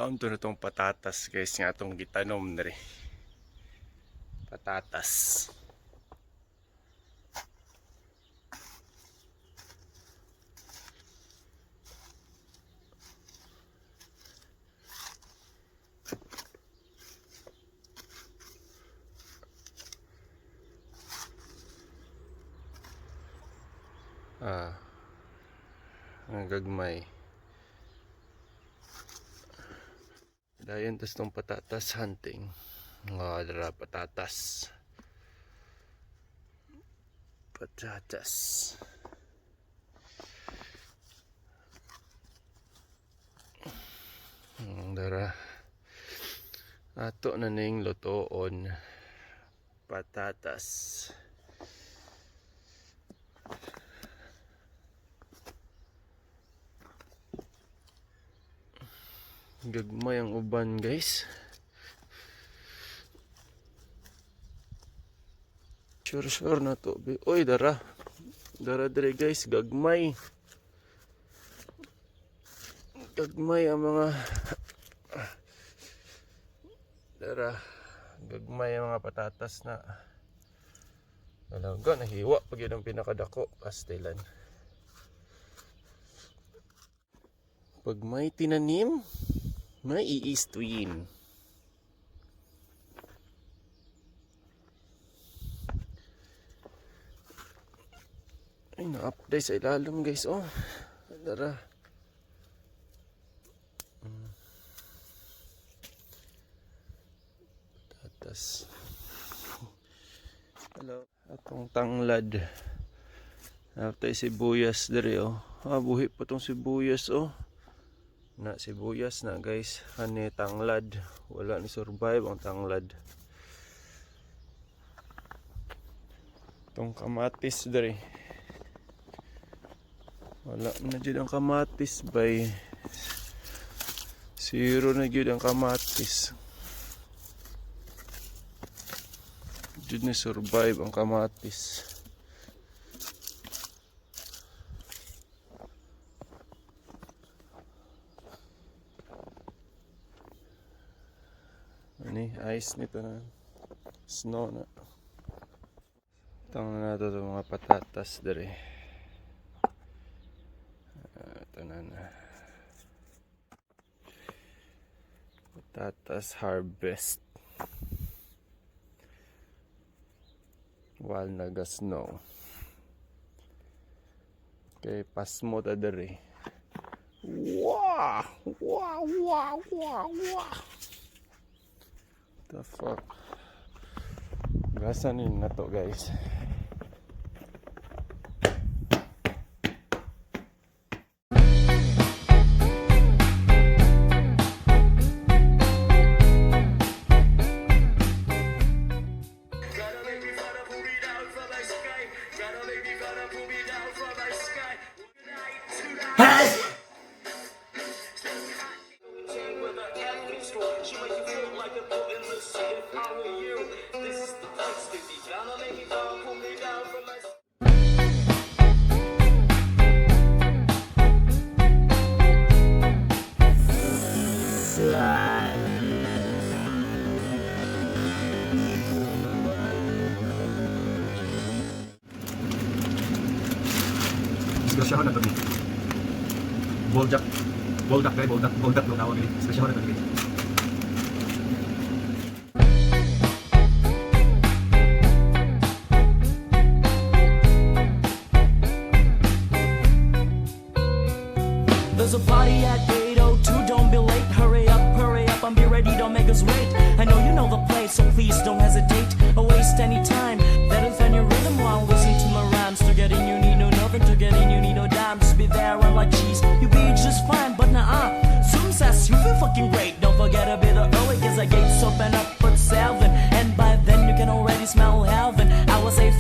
Baon to na tong patatas guys nga atong gitanom diri. Patatas. Ang gagmay. Dayon tas tong patatas hunting. Dara patatas. Patatas. Dara. Ato na ning lutoon. Patatas. Gagmay ang uban guys. Sure na to. Oy dara. Dara dire guys, gagmay. Gagmay ang mga dara. Gagmay ang mga patatas na. Alaga nahiwa pag yun ang pinakadako pastilan. Pag may tinanim, may iistuin. Ay, na-update sa ilalim guys. Oh, dara. Tatas. Hello. Atong tanglad. Atay sibuyas diri oh. Buhi pa tong sibuyas oh. Na sibuyas na guys, ani tanglad, wala ni survive ang tanglad. Tong kamatis diri, wala na jud ang kamatis bay. Zero na jud ang kamatis. Jud ni survive ang kamatis. Ani ice nito na snow na. Tang na to mga patatas dere. Ito na. Patatas harvest. While naga snow. Okay, pasmo ta dere. Wow! Wow! Wow! Wow! Wow! The fuck. Gasanin na to guys. Disgrasyahan na to ni. Boldak daw tawag ni. Disgrasyahan na to ni. There's a party at 8:02, don't be late. Hurry up, and be ready, don't make us wait. I know you know the place, so please don't hesitate or waste any time. Better find your rhythm while listening to my rhymes. To get in you need no nothing, to get in you need no dime. Just be there and like cheese, you be just fine. But nah, Zoom says you feel fucking great. Don't forget a bit early, cause the gates open up at 7. And by then you can already smell heaven. I was safe